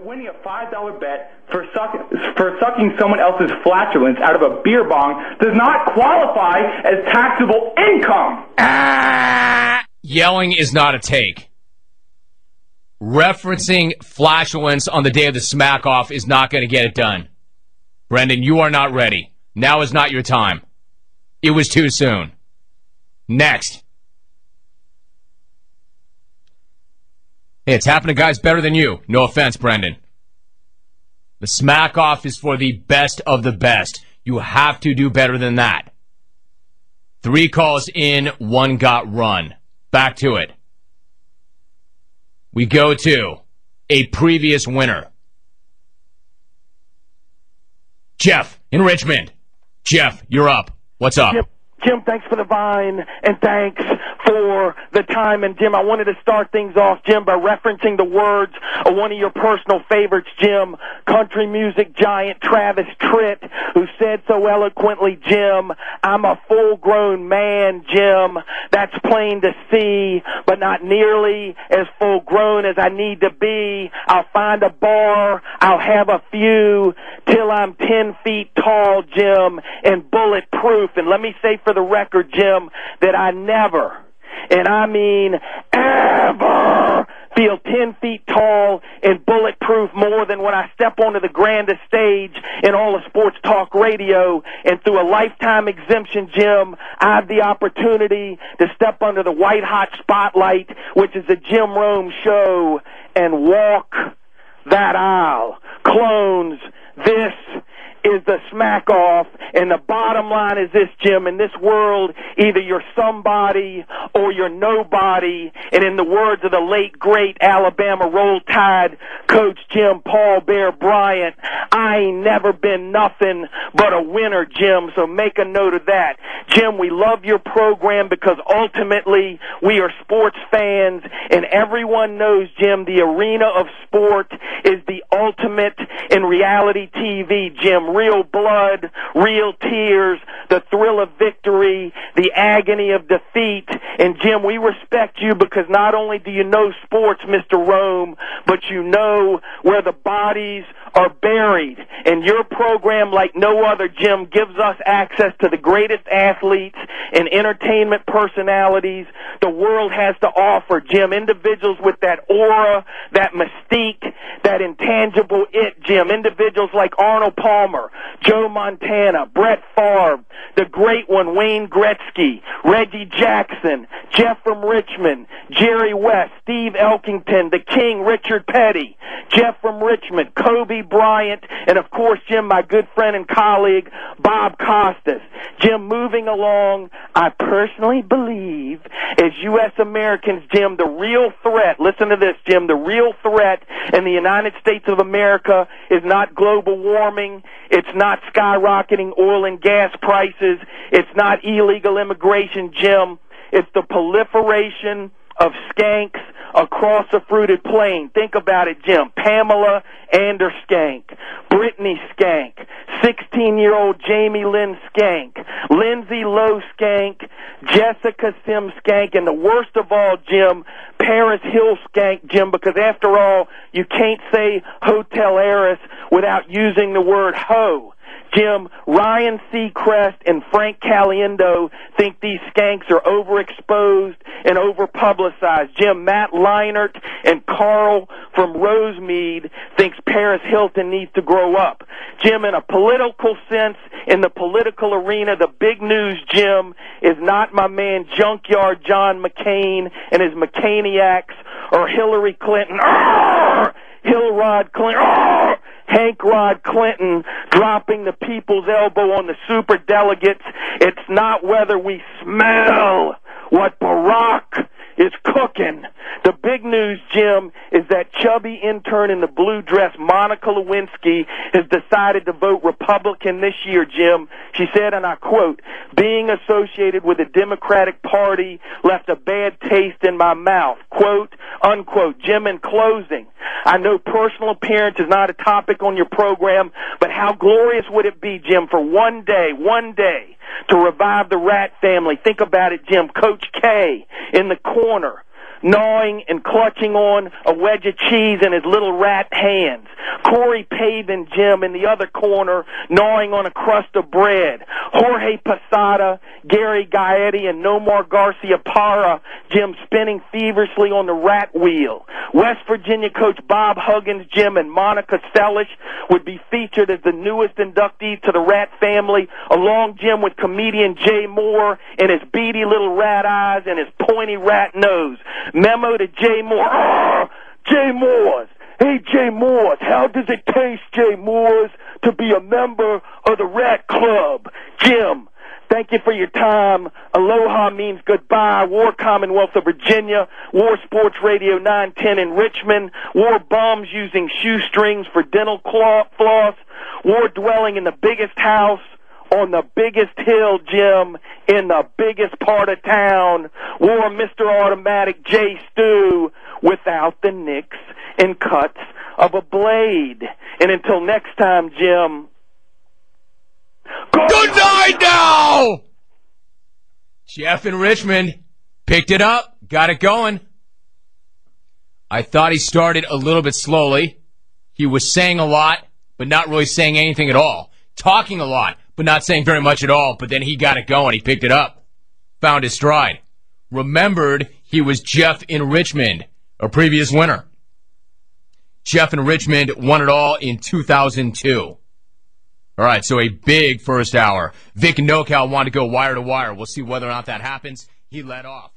winning a $5 bet for sucking someone else's flatulence out of a beer bong does not qualify as taxable income. Yelling is not a take. Referencing flatulence on the day of the smack-off is not going to get it done. Brendan, you are not ready. Now is not your time. It was too soon. Next. Hey, it's happening to guys better than you. No offense, Brendan. The smack-off is for the best of the best. You have to do better than that. 3 calls in, 1 got run. Back to it. We go to a previous winner. Jeff in Richmond. Jeff, you're up. What's up? Jim, thanks for the vine, and thanks for the time. And, Jim, I wanted to start things off, Jim, by referencing the words of one of your personal favorites, Jim, country music giant Travis Tritt, who said so eloquently, Jim, I'm a full-grown man, Jim. That's plain to see, but not nearly as full-grown as I need to be. I'll find a bar, I'll have a few, till I'm 10 feet tall, Jim, and bulletproof. And let me say for the record, Jim, that I never, and I mean ever, feel 10 feet tall and bulletproof more than when I step onto the grandest stage in all of sports talk radio. And through a lifetime exemption, Jim, I have the opportunity to step under the white-hot spotlight, which is the Jim Rome Show, and walk that aisle. Clones, this is the smack-off, and the bottom line is this, Jim. In this world, either you're somebody or you're nobody, and in the words of the late, great Alabama Roll Tide coach Jim Paul Bear Bryant, I ain't never been nothing but a winner, Jim, so make a note of that. Jim, we love your program because ultimately we are sports fans, and everyone knows, Jim, the arena of sport is the ultimate in reality TV, Jim. Real blood, real tears, the thrill of victory, the agony of defeat. And, Jim, we respect you because not only do you know sports, Mr. Rome, but you know where the bodies are buried. And your program, like no other, Jim, gives us access to the greatest athletes and entertainment personalities the world has to offer, Jim. Individuals with that aura, that mystique, that intangible it, Jim. Individuals like Arnold Palmer, Joe Montana, Brett Favre, the great one, Wayne Gretzky, Reggie Jackson, Jeff from Richmond, Jerry West, Steve Elkington, the King, Richard Petty, Jeff from Richmond, Kobe Bryant, and of course, Jim, my good friend and colleague, Bob Costas. Jim, moving along, I personally believe as U.S. Americans, Jim, the real threat, listen to this, Jim, the real threat in the United States of America is not global warming, it's not skyrocketing oil and gas prices, it's not illegal immigration, Jim, it's the proliferation of skanks across the fruited plain. Think about it, Jim. Pamela Anderskank, Brittany Skank, 16-year-old Jamie Lynn Skank, Lindsay Lowe Skank, Jessica Sim Skank, and the worst of all, Jim, Paris Hill Skank, Jim, because after all, you can't say hotel heiress without using the word hoe. Jim, Ryan Seacrest and Frank Caliendo think these skanks are overexposed and overpublicized. Jim, Matt Leinart and Carl from Rosemead thinks Paris Hilton needs to grow up. Jim, in a political sense, in the political arena, the big news, Jim, is not my man Junkyard John McCain and his McCainiacs or Hillary Clinton, Hillrod Clinton, Hank Rod Clinton dropping the people's elbow on the superdelegates. It's not whether we smell what Barack is cooking. The big news, Jim, is that chubby intern in the blue dress, Monica Lewinsky, has decided to vote Republican this year, Jim. She said, and I quote, being associated with the Democratic Party left a bad taste in my mouth, quote, unquote. Jim, in closing, I know personal appearance is not a topic on your program, but how glorious would it be, Jim, for one day, to revive the Rat family. Think about it, Jim. Coach K in the corner, gnawing and clutching on a wedge of cheese in his little rat hands. Corey Pavin, Jim, in the other corner, gnawing on a crust of bread. Jorge Posada, Gary Gaetti, and Nomar Garcia Parra, Jim, spinning feverishly on the rat wheel. West Virginia coach Bob Huggins, Jim, and Monica Sellish would be featured as the newest inductee to the rat family, along, Jim, with comedian Jay Moore and his beady little rat eyes and his pointy rat nose. Memo to Jay Moore. Oh, Jay Moores. Hey, Jay Moores, how does it taste, Jay Moores, to be a member of the Rat Club? Jim, thank you for your time. Aloha means goodbye. War Commonwealth of Virginia. War Sports Radio 910 in Richmond. War bums using shoestrings for dental floss. War dwelling in the biggest house on the biggest hill, Jim, in the biggest part of town. War Mr. Automatic J. Stu without the nicks and cuts of a blade. And until next time, Jim. Good night now! Jeff in Richmond picked it up, got it going. I thought he started a little bit slowly. He was saying a lot, but not really saying anything at all. Talking a lot, but not saying very much at all. But then he got it going. He picked it up. Found his stride. Remembered he was Jeff in Richmond, a previous winner. Jeff in Richmond won it all in 2002. All right, so a big first hour. Vic and NoCal wanted to go wire to wire. We'll see whether or not that happens. He led off.